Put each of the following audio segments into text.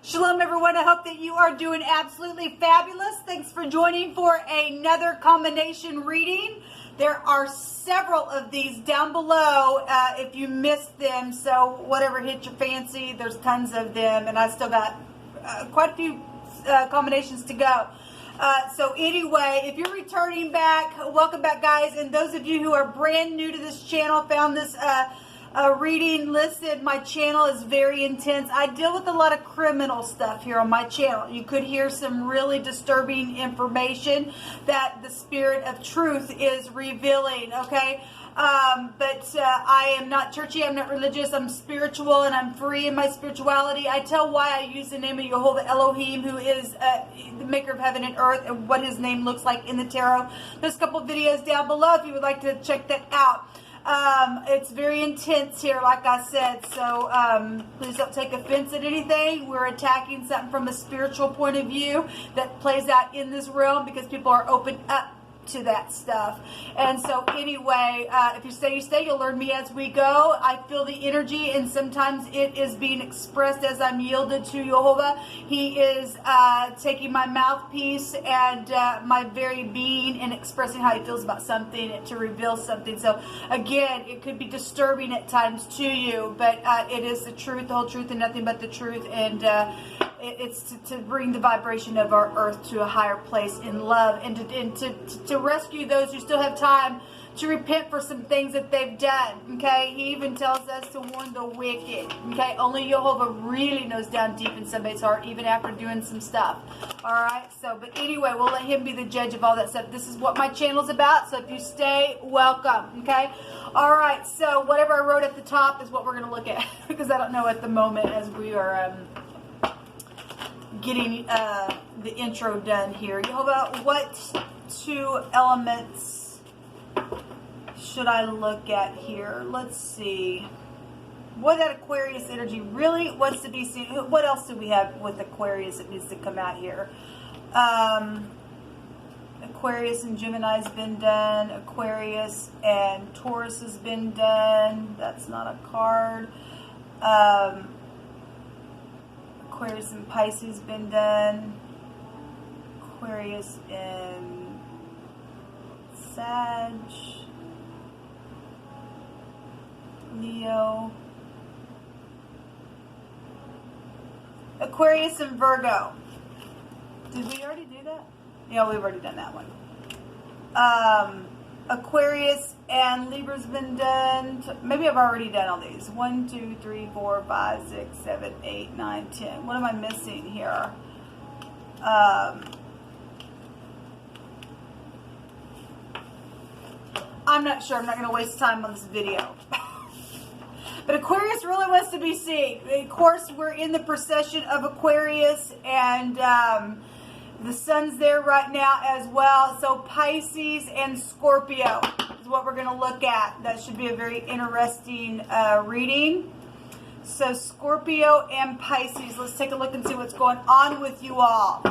Shalom everyone, I hope that you are doing absolutely fabulous. Thanks for joining for another combination reading. There are several of these down below if you missed them, so whatever hit your fancy, there's tons of them, and I still got quite a few combinations to go. So anyway, if you're returning back, welcome back guys, and those of you who are brand new to this channel, found this reading listed, my channel is very intense. I deal with a lot of criminal stuff here on my channel. You could hear some really disturbing information that the spirit of truth is revealing, okay? But I am not churchy, I'm not religious, I'm spiritual, and I'm free in my spirituality. I tell why I use the name of Jehovah Elohim, who is the maker of heaven and earth, and what his name looks like in the tarot. There's a couple videos down below if you would like to check that out. It's very intense here, like I said, so please don't take offense at anything. We're attacking something from a spiritual point of view that plays out in this realm because people are open up to that stuff. And so anyway, if you stay, you stay. You'll learn me as we go. I feel the energy, and sometimes it is being expressed as I'm yielded to Jehovah. He is taking my mouthpiece and my very being and expressing how he feels about something to reveal something. So again, it could be disturbing at times to you, but it is the truth, the whole truth, and nothing but the truth. And it's to bring the vibration of our earth to a higher place in love, and to rescue those who still have time to repent for some things that they've done, okay? He even tells us to warn the wicked, okay? Only Jehovah really knows down deep in somebody's heart, even after doing some stuff, all right? So, but anyway, we'll let him be the judge of all that stuff. This is what my channel's about, so if you stay, welcome, okay? All right, so whatever I wrote at the top is what we're going to look at, because I don't know at the moment as we are getting the intro done here. Jehovah, what two elements should I look at here? Let's see. What that Aquarius energy really wants to be seen. What else do we have with Aquarius that needs to come out here? Aquarius and Gemini has been done. Aquarius and Taurus has been done. That's not a card. Aquarius and Pisces been done. Aquarius and Sag, Leo, Aquarius and Virgo. Did we already do that? Yeah, we've already done that one. Aquarius and Libra's been done. Maybe I've already done all these. 1, 2, 3, 4, 5, 6, 7, 8, 9, 10. What am I missing here? I'm not sure. I'm not going to waste time on this video. But Aquarius really wants to be seen. Of course, we're in the procession of Aquarius, and the sun's there right now as well. So Pisces and Scorpio is what we're going to look at. That should be a very interesting reading. So Scorpio and Pisces. Let's take a look and see what's going on with you all.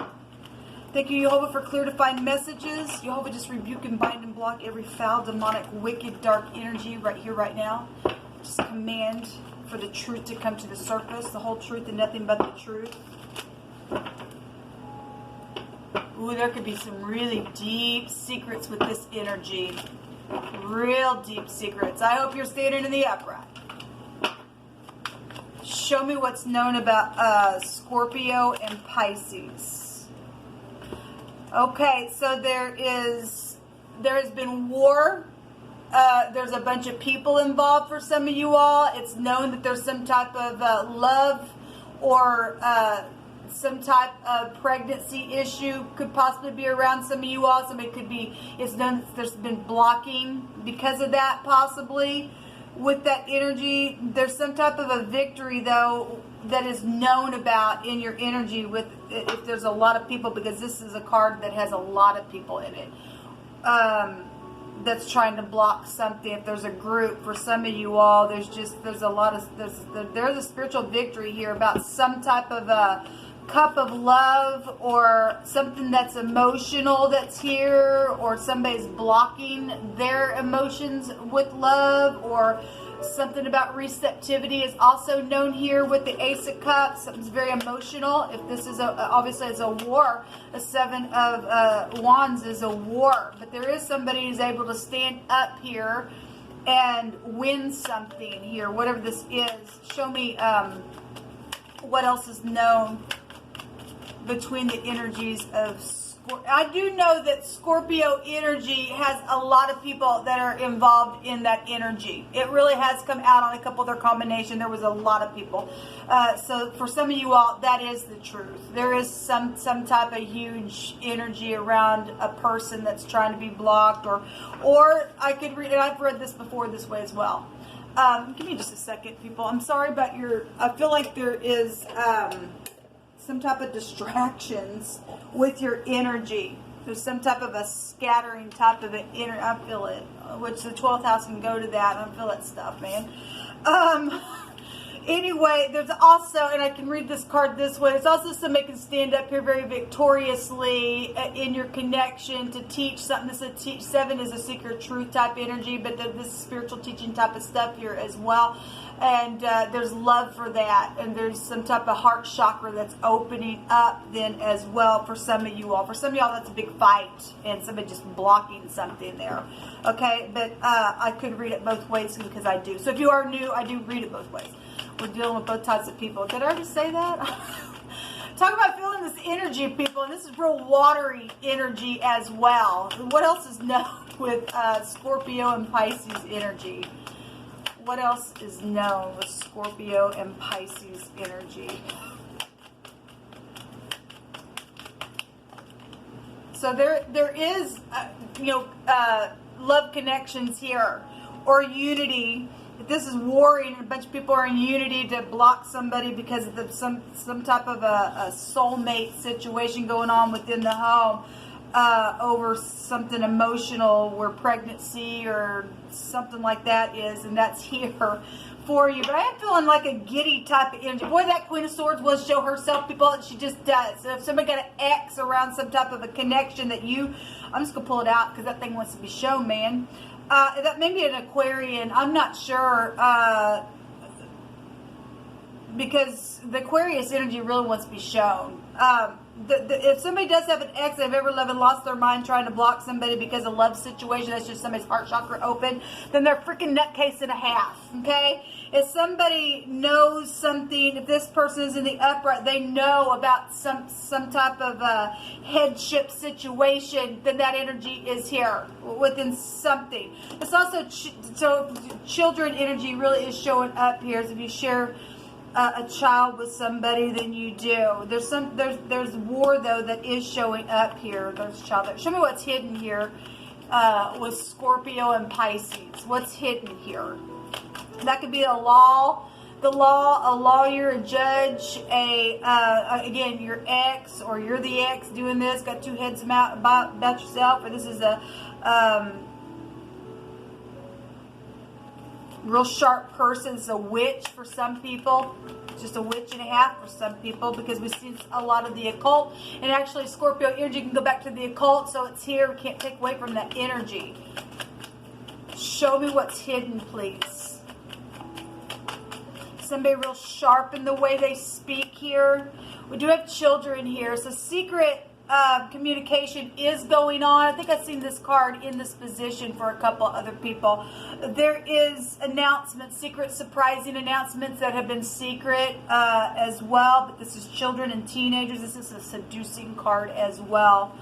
Thank you, Jehovah, for clear, defined messages. Jehovah, just rebuke and bind and block every foul, demonic, wicked, dark energy right here, right now. Just command for the truth to come to the surface, the whole truth and nothing but the truth. Ooh, there could be some really deep secrets with this energy. Real deep secrets. I hope you're standing in the upright. Show me what's known about Scorpio and Pisces. Okay, so there has been war. There's a bunch of people involved for some of you all. It's known that there's some type of love or some type of pregnancy issue could possibly be around some of you all. Somebody could be, it's known that there's been blocking because of that possibly. With that energy, there's some type of a victory though that is known about in your energy with if there's a lot of people, because this is a card that has a lot of people in it that's trying to block something. If there's a group for some of you all, there's a lot of there's a spiritual victory here about some type of a cup of love or something that's emotional that's here, or somebody's blocking their emotions with love, or Something about receptivity is also known here with the Ace of Cups. Something's very emotional. If this is obviously it's a war, a Seven of Wands is a war. But there is somebody who's able to stand up here and win something here, whatever this is. Show me what else is known between the energies of Scorpio. I do know that Scorpio energy has a lot of people that are involved in that energy. It really has come out on a couple of their combination. There was a lot of people. So for some of you all, that is the truth. There is some type of huge energy around a person that's trying to be blocked, or I could read, and I've read this before this way as well. Give me just a second, people. I'm sorry about I feel like there is some type of distractions with your energy. There's some type of a scattering type of an energy. I feel it, which the 12th house can go to that. I feel that stuff, man. Anyway, there's also, and I can read this card this way, there's also somebody can stand up here very victoriously in your connection to teach something. This Seven is a secret truth type energy, but this is spiritual teaching type of stuff here as well. And there's love for that, and there's some type of heart chakra that's opening up then as well for some of you all. For some of y'all, that's a big fight and somebody just blocking something there. Okay, but I could read it both ways because I do. So if you are new, I do read it both ways. We're dealing with both types of people. Did I already say that? Talk about feeling this energy, people, and this is real watery energy as well. What else is known with Scorpio and Pisces energy? What else is known with Scorpio and Pisces energy? So there is, love connections here, or unity. If this is warring, a bunch of people are in unity to block somebody because of some type of a soulmate situation going on within the home. Over something emotional where pregnancy or something like that is, and that's here for you. But I am feeling like a giddy type of energy. Boy, that Queen of Swords will show herself, people, and she just does. So if somebody got an X around some type of a connection that I'm just going to pull it out because that thing wants to be shown, man. That may be an Aquarian. I'm not sure. Because the Aquarius energy really wants to be shown. If somebody does have an ex, they've ever loved and lost their mind trying to block somebody because of love situation, that's just somebody's heart chakra open, then they're freaking nutcase and a half, okay? If somebody knows something, if this person is in the upright, they know about some type of headship situation, then that energy is here within something. It's also, so children energy really is showing up here. So if you share a child with somebody, then you do. There's war though that is showing up here. There's child. Show me what's hidden here with Scorpio and Pisces. What's hidden here? That could be a law, a lawyer, a judge, again your ex, or you're the ex doing this. Got two heads about yourself, or this is a real sharp person. It's a witch for some people. Just a witch and a half for some people, because we see a lot of the occult. And actually Scorpio energy can go back to the occult, so it's here. We can't take away from that energy. Show me what's hidden, please. Somebody real sharp in the way they speak here. We do have children here, so secret communication is going on. I think I've seen this card in this position for a couple other people. There is announcements, secret, surprising announcements that have been secret as well. But this is children and teenagers. This is a seducing card as well.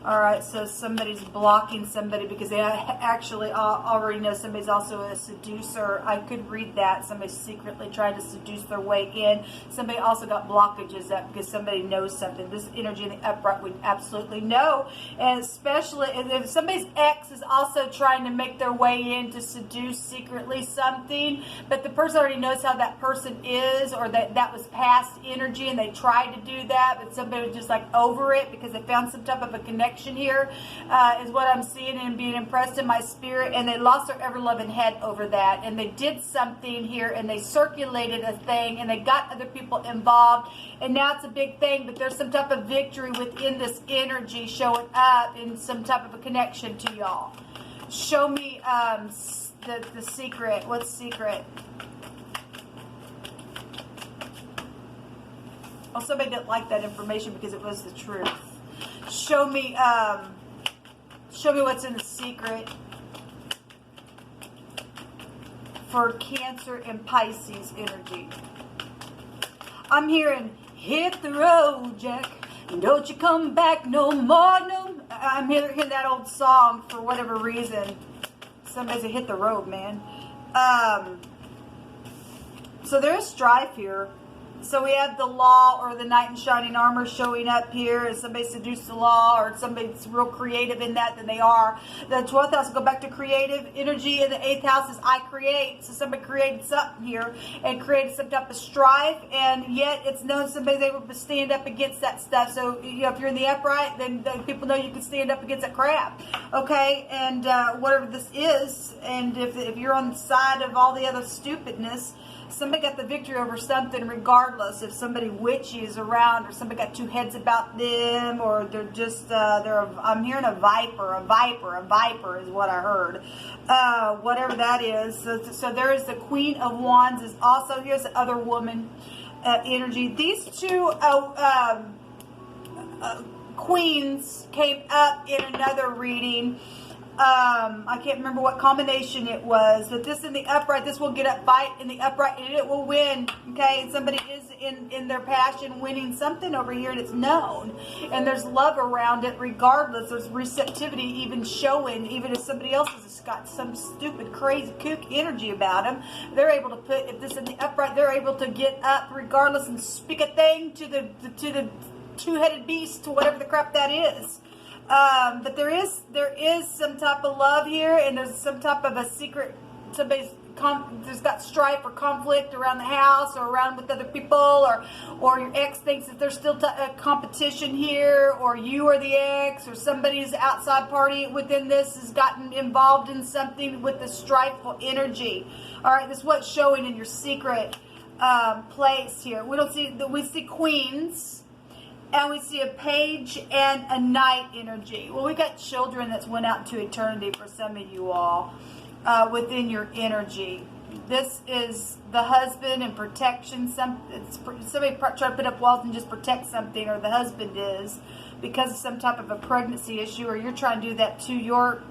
All right, so somebody's blocking somebody because they actually already know somebody's also a seducer. I could read that. Somebody's secretly trying to seduce their way in. Somebody also got blockages up because somebody knows something. This energy in the upright would absolutely know. And especially if somebody's ex is also trying to make their way in to seduce secretly something, but the person already knows how that person is, or that was past energy and they tried to do that, but somebody was just like over it because they found some type of a connection here, is what I'm seeing and being impressed in my spirit, and they lost their ever-loving head over that, and they did something here, and they circulated a thing, and they got other people involved, and now it's a big thing, but there's some type of victory within this energy showing up in some type of a connection to y'all. Show me the secret? What's secret? Well, somebody didn't like that information because it was the truth. Show me what's in the secret for Cancer and Pisces energy. I'm hearing, hit the road, Jack, and don't you come back no more. No, I'm hearing that old song for whatever reason. Somebody's a hit the road, man. So there's strife here. So we have the law or the knight in shining armor showing up here. If somebody seduced the law or somebody's real creative in that, then they are. The 12th house will go back to creative energy, and the 8th house is I create. So somebody created something here and created some type of strife, and yet it's known somebody's able to stand up against that stuff. So, you know, if you're in the upright, then people know you can stand up against that crap. Okay, and whatever this is, and if you're on the side of all the other stupidness, somebody got the victory over something regardless. If somebody witchy is around, or somebody got two heads about them, or they're just, I'm hearing a viper is what I heard. Whatever that is. So there is the Queen of Wands is also, here's the other woman energy. These two queens came up in another reading. I can't remember what combination it was, but this in the upright, this will get up, fight in the upright, and it will win, okay? And somebody is in their passion winning something over here, and it's known. And there's love around it regardless. There's receptivity even showing, even if somebody else has got some stupid, crazy, kook energy about them. They're able to put, if this in the upright, they're able to get up regardless and speak a thing to the two-headed beast, to whatever the crap that is. But there is some type of love here, and there's some type of a secret. There's got strife or conflict around the house or around with other people, or your ex thinks that there's still a competition here, or you are the ex, or somebody's outside party within this has gotten involved in something with the strifeful energy. All right, this is what's showing in your secret place here. We see queens. And we see a page and a knight energy. Well, we got children that's went out into eternity for some of you all within your energy. This is the husband and protection. Somebody try to put up walls and just protect something, or the husband is, because of some type of a pregnancy issue, or you're trying to do that to your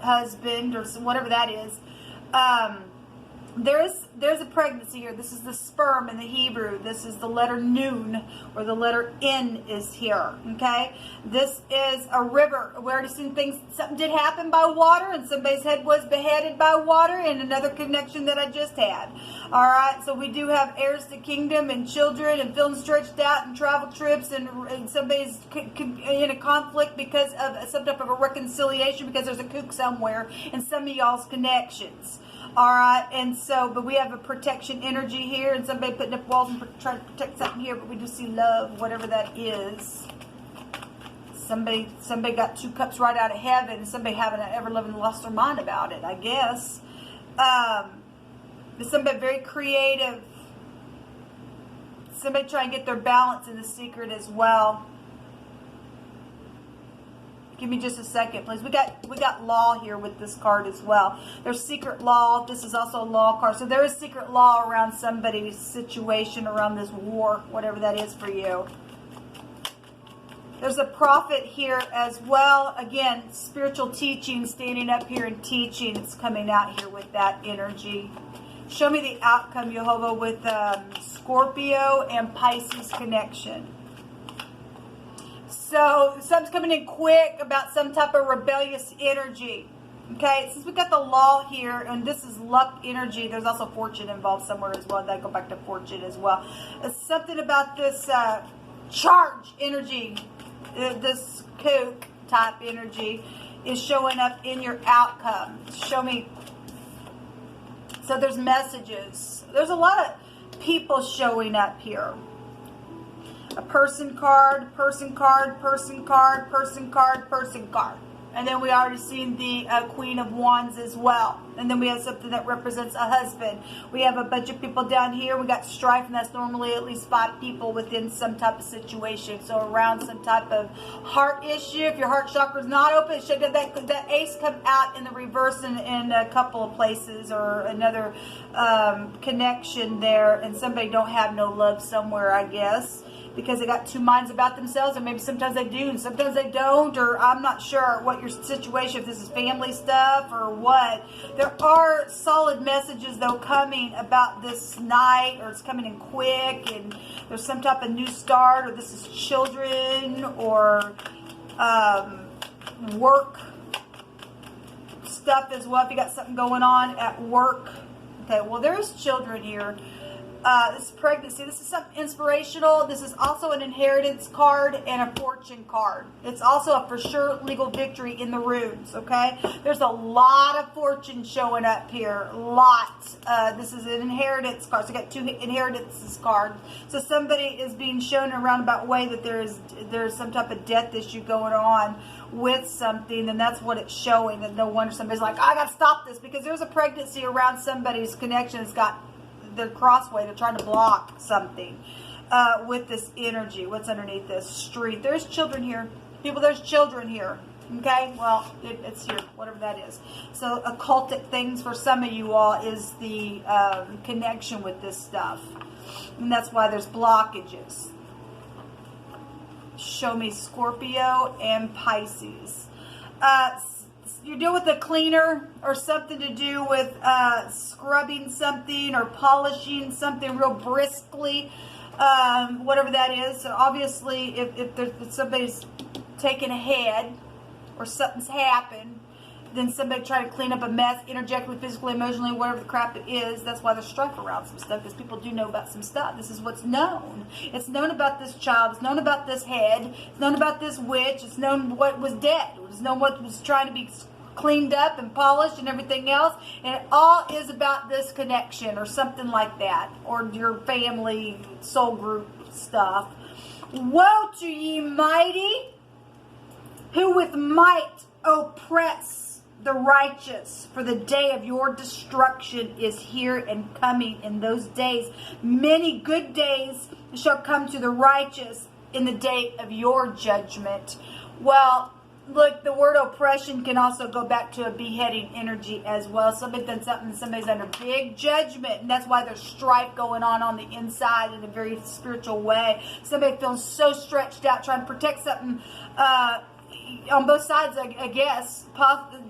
husband, or whatever that is. There's a pregnancy here. This is the sperm in the Hebrew. This is the letter Nun, or the letter N is here. Okay, this is a river. We already seen things. Something did happen by water, and somebody's head was beheaded by water. In another connection that I just had. All right, so we do have heirs to kingdom and children and feeling stretched out and travel trips, and somebody's in a conflict because of some type of a reconciliation because there's a kook somewhere in some of y'all's connections. All right, and so, but we have a protection energy here, and somebody putting up walls and trying to protect something here, but we do see love, whatever that is. Somebody got two cups right out of heaven, and somebody haven't ever lived and lost their mind about it, I guess. Somebody very creative. Somebody trying to get their balance in the secret as well. Give me just a second, please. We got law here with this card as well. There's secret law. This is also a law card. So there is secret law around somebody's situation, around this war, whatever that is for you. There's a prophet here as well. Again, spiritual teaching, standing up here and teaching. It's coming out here with that energy. Show me the outcome, Jehovah, with Scorpio and Pisces connection. So something's coming in quick about some type of rebellious energy. Okay, since we got the law here, and this is luck energy, there's also fortune involved somewhere as well. That go back to fortune as well. It's something about this charge energy, this kook type energy is showing up in your outcome. Show me. So there's messages. There's a lot of people showing up here. A person card, person card, person card, person card, person card. And then we already seen the Queen of Wands as well. And then we have something that represents a husband. We have a bunch of people down here. We got strife, and that's normally at least 5 people within some type of situation. So around some type of heart issue. If your heart chakra is not open, it should that ace come out in the reverse in a couple of places, or another connection there. And somebody don't have no love somewhere, I guess, because they got 2 minds about themselves, and maybe sometimes they do and sometimes they don't, or I'm not sure what your situation, if this is family stuff or what. There are solid messages though coming about this night, or it's coming in quick, and there's some type of new start, or this is children, or work stuff as well. If you got something going on at work. Okay, well, there's children here. This is pregnancy. This is something inspirational. This is also an inheritance card and a fortune card. It's also a for sure legal victory in the runes, okay? There's a lot of fortune showing up here. Lots. This is an inheritance card. So I got 2 inheritances cards. So somebody is being shown in a roundabout way that there's some type of death issue going on with something, and that's what it's showing. And no wonder somebody's like, I got to stop this, because there's a pregnancy around somebody's connection that's got the crossway. They're trying to block something with this energy. What's underneath this? Street. There's children here. People, there's children here. Okay? Well, it's here. Whatever that is. So occultic things for some of you all is the connection with this stuff. And that's why there's blockages. Show me Scorpio and Pisces. You deal with a cleaner, or something to do with scrubbing something or polishing something real briskly, whatever that is. So obviously, if somebody's taken a head or something's happened, then somebody try to clean up a mess, energetically, physically, emotionally, whatever the crap it is. That's why there's strife around some stuff, because people do know about some stuff. This is what's known. It's known about this child. It's known about this head. It's known about this witch. It's known what was dead. It's known what was trying to be cleaned up and polished and everything else. And it all is about this connection or something like that, or your family soul group stuff. Woe to ye mighty, who with might oppress the righteous, for the day of your destruction is here and coming. In those days, many good days shall come to the righteous in the day of your judgment. Well, look, the word oppression can also go back to a beheading energy as well. Somebody's done something, somebody's under big judgment, and that's why there's strife going on the inside in a very spiritual way. Somebody feels so stretched out trying to protect something on both sides, I guess,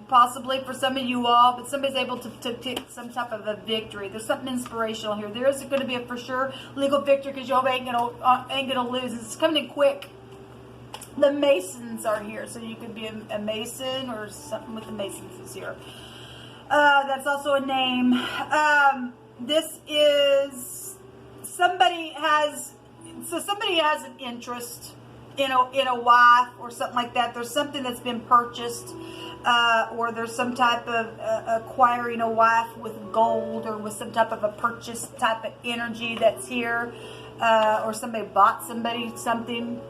possibly for some of you all, but somebody's able to take some type of a victory. There's something inspirational here. There is going to be a for sure legal victory, because y'all ain't gonna lose. It's coming in quick. The Masons are here, so you could be a Mason, or something with the Masons is here. That's also a name. This is somebody has an interest in a wife or something like that. There's something that's been purchased, or there's some type of acquiring a wife with gold, or with some type of a purchase type of energy that's here, or somebody bought something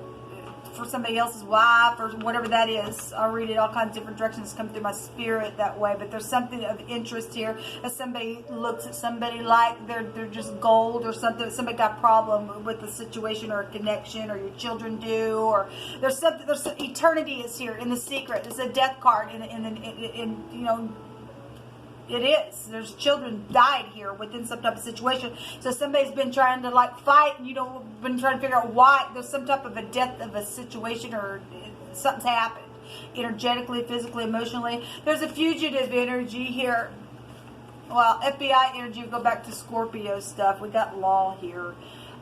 for somebody else's wife, or whatever that is. I'll read it all kinds of different directions, come through my spirit that way, but there's something of interest here, as somebody looks at somebody like they're just gold, or something. Somebody got a problem with the situation or a connection, or your children do, or there's something. There's eternity is here in the secret. It's a death card in you know. It is. There's children died here within some type of situation. So somebody's been trying to like fight, and been trying to figure out why. There's some type of a death of a situation, or something's happened. Energetically, physically, emotionally. There's a fugitive energy here. Well, FBI energy, we go back to Scorpio stuff. We got law here.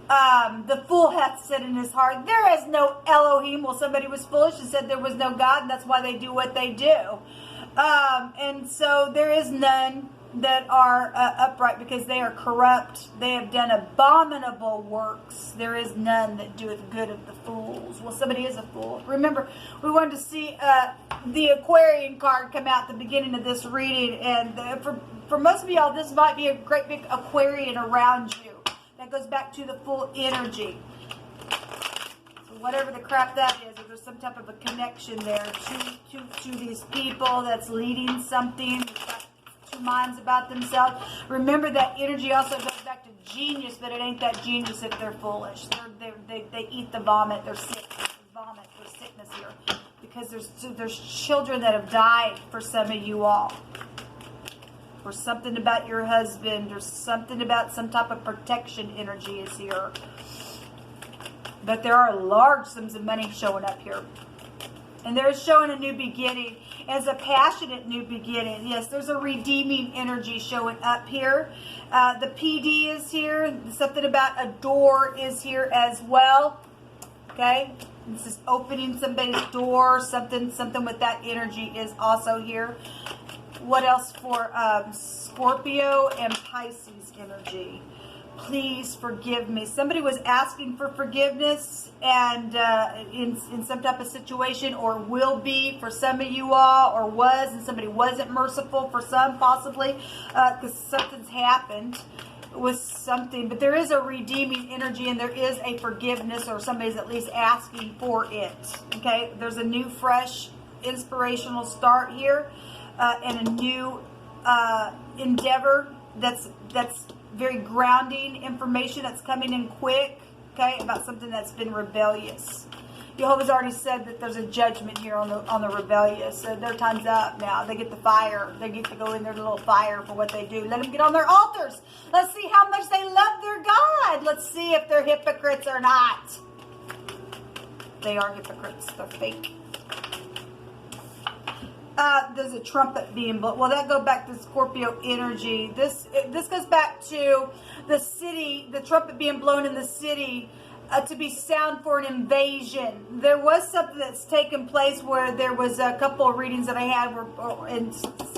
The fool hath said in his heart, there is no Elohim. Well, somebody was foolish and said there was no God, and that's why they do what they do. And so there is none that are upright, because they are corrupt. They have done abominable works. There is none that doeth good of the fools. Well, somebody is a fool. Remember, we wanted to see the Aquarian card come out at the beginning of this reading. And for most of y'all, this might be a great big Aquarian around you. That goes back to the full energy. So whatever the crap that is, or there's some type of a connection there to these people that's leading something, that's got two minds about themselves. Remember that energy also goes back to genius, but it ain't that genius if they're foolish. They eat the vomit. They're sick. There's vomit. There's sickness here. Because there's children that have died for some of you all. Or something about your husband, or something about some type of protection energy is here. But there are large sums of money showing up here. And they're showing a new beginning. As a passionate new beginning. Yes, there's a redeeming energy showing up here. The PD is here. Something about a door is here as well. Okay? This is opening somebody's door. Something with that energy is also here. What else for Scorpio and Pisces energy? Please forgive me. Somebody was asking for forgiveness, and in some type of situation, or will be for some of you all, or was, and somebody wasn't merciful for some, possibly, because something's happened with something. But there is a redeeming energy, and there is a forgiveness, or somebody's at least asking for it. Okay, there's a new, fresh, inspirational start here, and a new endeavor that's very grounding information that's coming in quick, okay, about something that's been rebellious. Jehovah's already said that there's a judgment here on the rebellious. So their time's up now. They get the fire. They get to go in their little fire for what they do. Let them get on their altars. Let's see how much they love their God. Let's see if they're hypocrites or not. They are hypocrites. They're fake. There's a trumpet being blown. Well, that goes back to Scorpio energy. This goes back to the city, the trumpet being blown in the city to be sound for an invasion. There was something that's taken place where there was a couple of readings that I had, and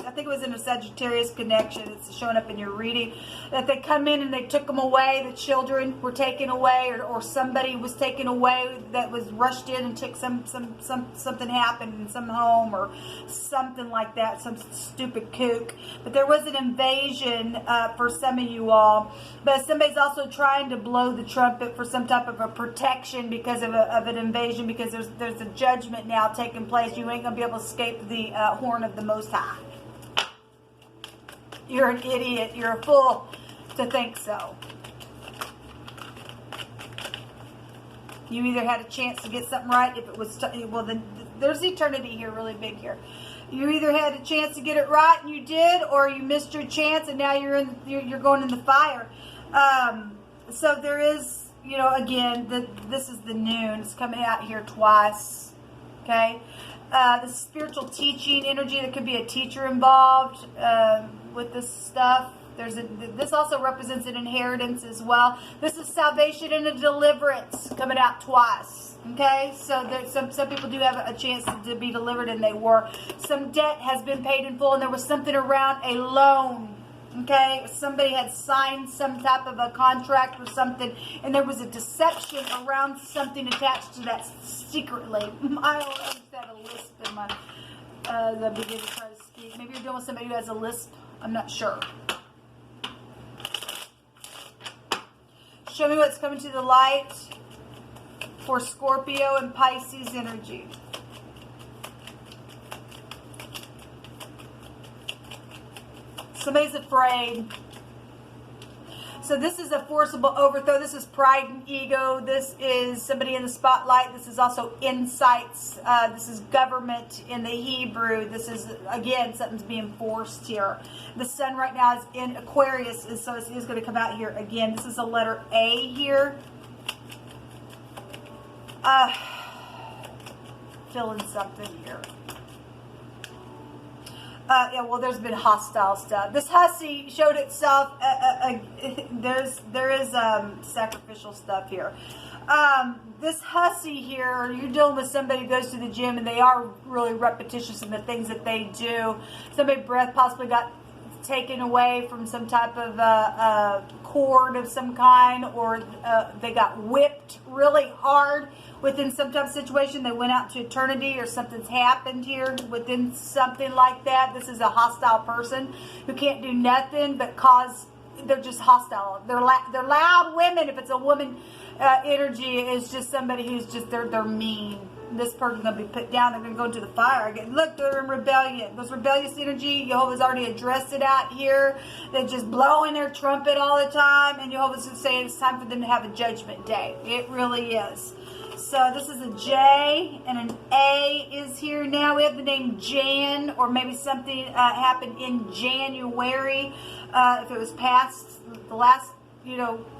I think it was in a Sagittarius connection. It's showing up in your reading that they come in and they took them away. The children were taken away, or somebody was taken away that was rushed in and took something happened in some home or something like that, some stupid kook. But there was an invasion for some of you all. But somebody's also trying to blow the trumpet for some type of a protection because of an invasion, because there's a judgment now taking place. You ain't gonna be able to escape the horn of the Most High. You're an idiot. You're a fool to think so. You either had a chance to get something right, if it was well, then there's eternity here, really big here. You either had a chance to get it right and you did, or you missed your chance and now you're going in the fire. So there is, you know, again, this is the noon. It's coming out here twice. Okay, the spiritual teaching energy. There could be a teacher involved with this stuff. This also represents an inheritance as well. This is salvation and a deliverance coming out twice. Okay, so some people do have a chance to be delivered, and they were. Some debt has been paid in full, and there was something around a loan. Okay, somebody had signed some type of a contract or something, and there was a deception around something attached to that secretly. I always had a lisp in my the beginning to try to speak. Maybe you're dealing with somebody who has a lisp. I'm not sure. Show me what's coming to the light for Scorpio and Pisces energy. Somebody's afraid. So this is a forcible overthrow. This is pride and ego. This is somebody in the spotlight. This is also insights. This is government in the Hebrew. This is, again, something's being forced here. The sun right now is in Aquarius, and so it's going to come out here again. This is a letter A here. Feeling something here. Yeah, well, there's been hostile stuff. This hussy showed itself. There is sacrificial stuff here. This hussy here, you're dealing with somebody who goes to the gym, and they are really repetitious in the things that they do. Somebody's breath possibly got taken away from some type of cord of some kind, or they got whipped really hard within some type of situation. They went out to eternity, or something's happened here within something like that. This is a hostile person who can't do nothing but cause they're just hostile. They're loud women. If it's a woman energy, is just somebody who's just, they're mean. This person's going to be put down. They're going to go into the fire again. Look, they're in rebellion. Those rebellious energy, Jehovah's already addressed it out here. They're just blowing their trumpet all the time. And Jehovah's just saying it's time for them to have a judgment day. It really is. So this is a J and an A is here now. We have the name Jan, or maybe something happened in January. If it was past the last,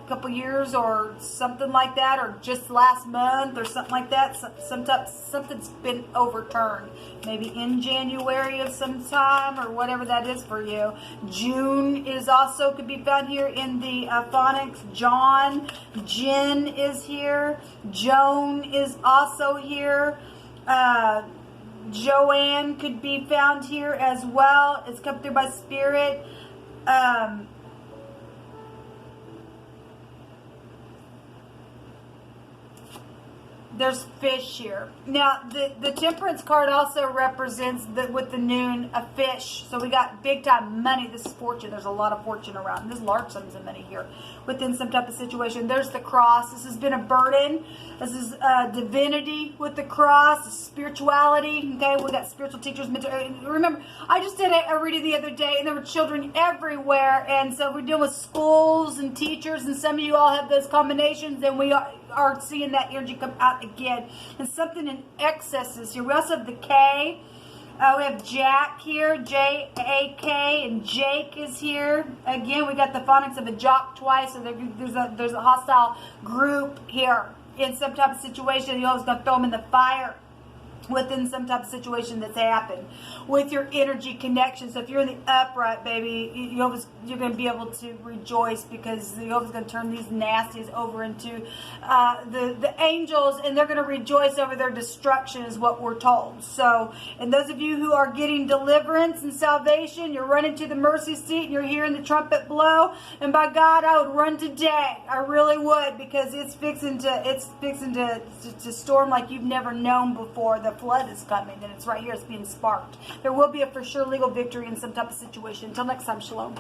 couple years or something like that, or just last month or something like that. Something's been overturned. Maybe in January of some time, or whatever that is for you. June is also could be found here in the phonics. John, Jen is here. Joan is also here. Joanne could be found here as well. It's come through by spirit. There's fish here. Now, the temperance card also represents, with the noon, a fish. So we got big time money. This is fortune. There's a lot of fortune around. There's large sums of money here within some type of situation. There's the cross. This has been a burden. This is divinity with the cross, spirituality. Okay, we got spiritual teachers. Remember, I just did a reading the other day, and there were children everywhere. And so we're dealing with schools and teachers, and some of you all have those combinations, and we are seeing that energy come out again. And something in excesses here. We also have the K. We have Jack here, J-A-K, and Jake is here. Again, we got the phonics of a jock twice, so there's a hostile group here in some type of situation. You're always going to throw them in the fire within some type of situation that's happened with your energy connection. So if you're in the upright, baby, you're going to be able to rejoice, because you're going to turn these nasties over into the angels, and they're going to rejoice over their destruction, is what we're told. So, and those of you who are getting deliverance and salvation, you're running to the mercy seat and you're hearing the trumpet blow, and by God, I would run today. I really would, because it's fixing to storm like you've never known before. The flood is coming, and it's right here. It's being sparked. There will be a for sure legal victory in some type of situation. Until next time, shalom.